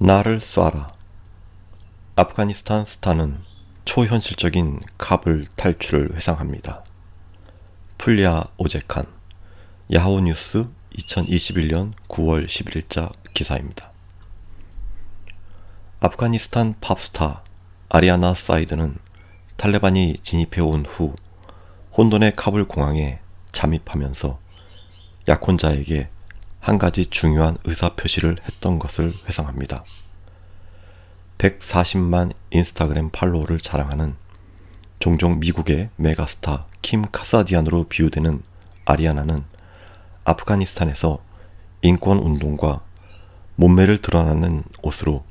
나를 쏴라. 아프가니스탄 스타는 초현실적인 카불 탈출을 회상합니다. 풀리아 오제칸, 야후 뉴스 2021년 9월 11일자 기사입니다. 아프가니스탄 팝스타 아리아나 사이드는 탈레반이 진입해온 후 혼돈의 카불 공항에 잠입하면서 약혼자에게 한 가지 중요한 의사표시를 했던 것을 회상합니다. 140만 인스타그램 팔로워를 자랑하는 종종 미국의 메가스타 킴 카사디안으로 비유되는 아리아나는 아프가니스탄에서 인권운동과 몸매를 드러나는 옷으로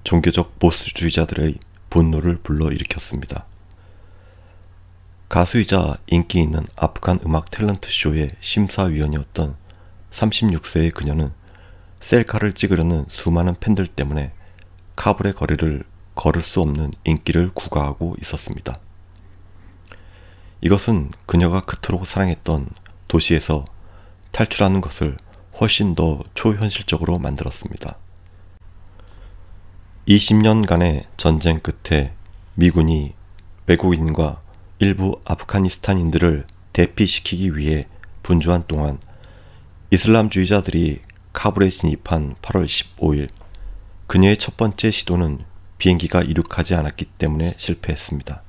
종교적 보수주의자들의 분노를 불러일으켰습니다. 가수이자 인기 있는 아프간 음악 탤런트 쇼의 심사위원이었던 36세의 그녀는 셀카를 찍으려는 수많은 팬들 때문에 카불의 거리를 걸을 수 없는 인기를 구가하고 있었습니다. 이것은 그녀가 그토록 사랑했던 도시에서 탈출하는 것을 훨씬 더 초현실적으로 만들었습니다. 20년간의 전쟁 끝에 미군이 외국인과 일부 아프가니스탄인들을 대피시키기 위해 분주한 동안 이슬람주의자들이 카불에 진입한 8월 15일, 그녀의 첫 번째 시도는 비행기가 이륙하지 않았기 때문에 실패했습니다.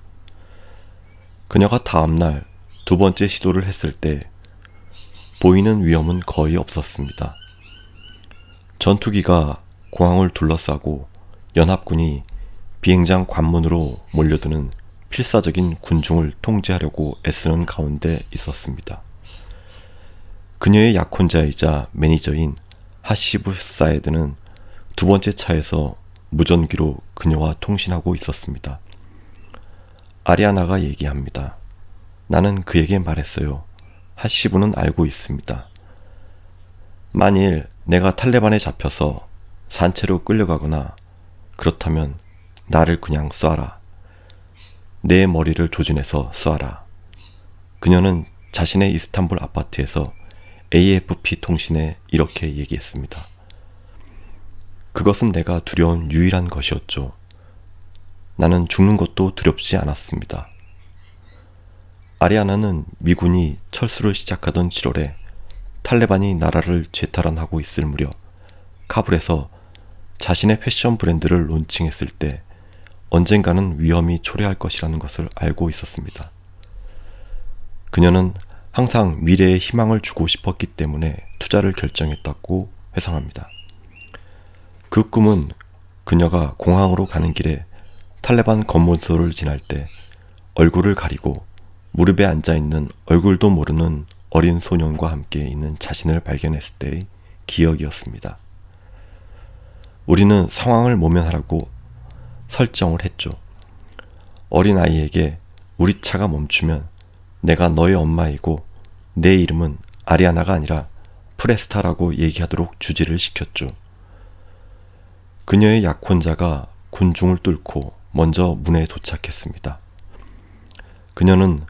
그녀가 다음날 두 번째 시도를 했을 때 보이는 위험은 거의 없었습니다. 전투기가 공항을 둘러싸고 연합군이 비행장 관문으로 몰려드는 필사적인 군중을 통제하려고 애쓰는 가운데 있었습니다. 그녀의 약혼자이자 매니저인 하시브 사에드는 두 번째 차에서 무전기로 그녀와 통신하고 있었습니다. 아리아나가 얘기합니다. 나는 그에게 말했어요. 하시브는 알고 있습니다. 만일 내가 탈레반에 잡혀서 산채로 끌려가거나 그렇다면 나를 그냥 쏴라. 내 머리를 조준해서 쏴라. 그녀는 자신의 이스탄불 아파트에서 AFP 통신에 이렇게 얘기했습니다. 그것은 내가 두려운 유일한 것이었죠. 나는 죽는 것도 두렵지 않았습니다. 아리아나는 미군이 철수를 시작하던 7월에 탈레반이 나라를 재탈환하고 있을 무렵 카불에서 자신의 패션 브랜드를 론칭했을 때 언젠가는 위험이 초래할 것이라는 것을 알고 있었습니다. 그녀는 항상 미래에 희망을 주고 싶었기 때문에 투자를 결정했다고 회상합니다. 그 꿈은 그녀가 공항으로 가는 길에 탈레반 검문소를 지날 때 얼굴을 가리고 무릎에 앉아있는 얼굴도 모르는 어린 소년과 함께 있는 자신을 발견했을 때의 기억이었습니다. 우리는 상황을 모면하라고 설정을 했죠. 어린아이에게 우리 차가 멈추면 내가 너의 엄마이고 내 이름은 아리아나가 아니라 프레스타라고 얘기하도록 주지를 시켰죠. 그녀의 약혼자가 군중을 뚫고 먼저 문에 도착했습니다. 그녀는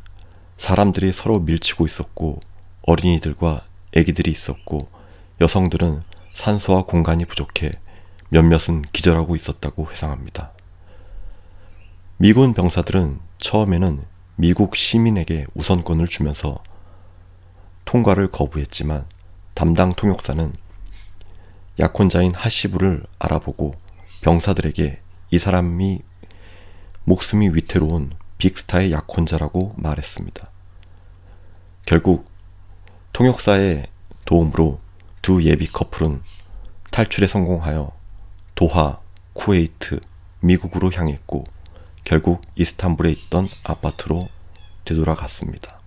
사람들이 서로 밀치고 있었고 어린이들과 아기들이 있었고 여성들은 산소와 공간이 부족해 몇몇은 기절하고 있었다고 회상합니다. 미군 병사들은 처음에는 미국 시민에게 우선권을 주면서 통과를 거부했지만 담당 통역사는 약혼자인 하시브를 알아보고 병사들에게 이 사람이 목숨이 위태로운 빅스타의 약혼자라고 말했습니다. 결국 통역사의 도움으로 두 예비 커플은 탈출에 성공하여 도하, 쿠웨이트, 미국으로 향했고 결국 이스탄불에 있던 아파트로 되돌아갔습니다.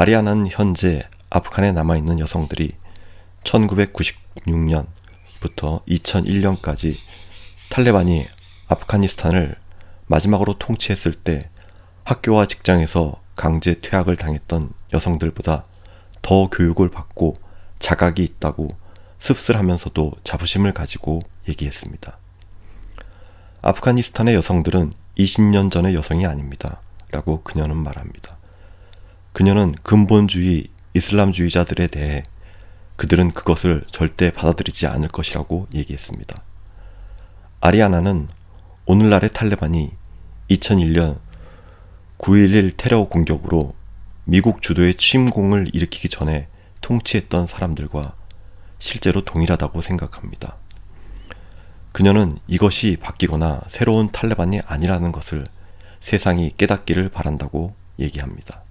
아리아나는 현재 아프간에 남아있는 여성들이 1996년부터 2001년까지 탈레반이 아프가니스탄을 마지막으로 통치했을 때 학교와 직장에서 강제 퇴학을 당했던 여성들보다 더 교육을 받고 자각이 있다고 씁쓸하면서도 자부심을 가지고 얘기했습니다. 아프가니스탄의 여성들은 20년 전의 여성이 아닙니다. 라고 그녀는 말합니다. 그녀는 근본주의 이슬람주의자들에 대해 그들은 그것을 절대 받아들이지 않을 것이라고 얘기했습니다. 아리아나는 오늘날의 탈레반이 2001년 9.11 테러 공격으로 미국 주도의 침공을 일으키기 전에 통치했던 사람들과 실제로 동일하다고 생각합니다. 그녀는 이것이 바뀌거나 새로운 탈레반이 아니라는 것을 세상이 깨닫기를 바란다고 얘기합니다.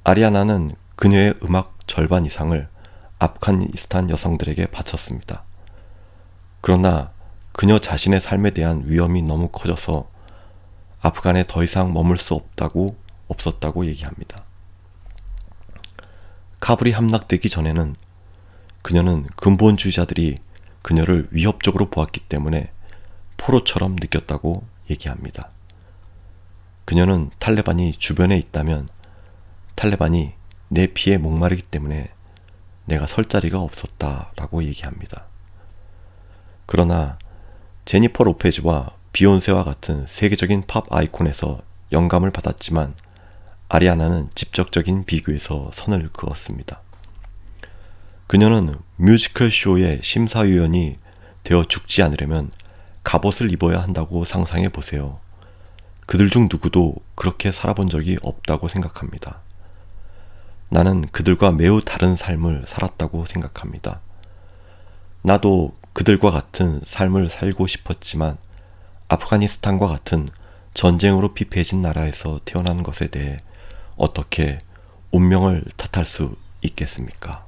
아리아나는 그녀의 음악 절반 이상을 아프가니스탄 여성들에게 바쳤습니다. 그러나 그녀 자신의 삶에 대한 위험이 너무 커져서 아프간에 더 이상 머물 수 없었다고 얘기합니다. 카불이 함락되기 전에는 그녀는 근본주의자들이 그녀를 위협적으로 보았기 때문에 포로처럼 느꼈다고 얘기합니다. 그녀는 탈레반이 주변에 있다면 탈레반이 내 피에 목마르기 때문에 내가 설 자리가 없었다라고 얘기합니다. 그러나 제니퍼 로페즈와 비욘세와 같은 세계적인 팝 아이콘에서 영감을 받았지만 아리아나는 직접적인 비교에서 선을 그었습니다. 그녀는 뮤지컬 쇼의 심사위원이 되어 죽지 않으려면 갑옷을 입어야 한다고 상상해 보세요. 그들 중 누구도 그렇게 살아본 적이 없다고 생각합니다. 나는 그들과 매우 다른 삶을 살았다고 생각합니다. 나도 그들과 같은 삶을 살고 싶었지만 아프가니스탄과 같은 전쟁으로 피폐해진 나라에서 태어난 것에 대해 어떻게 운명을 탓할 수 있겠습니까?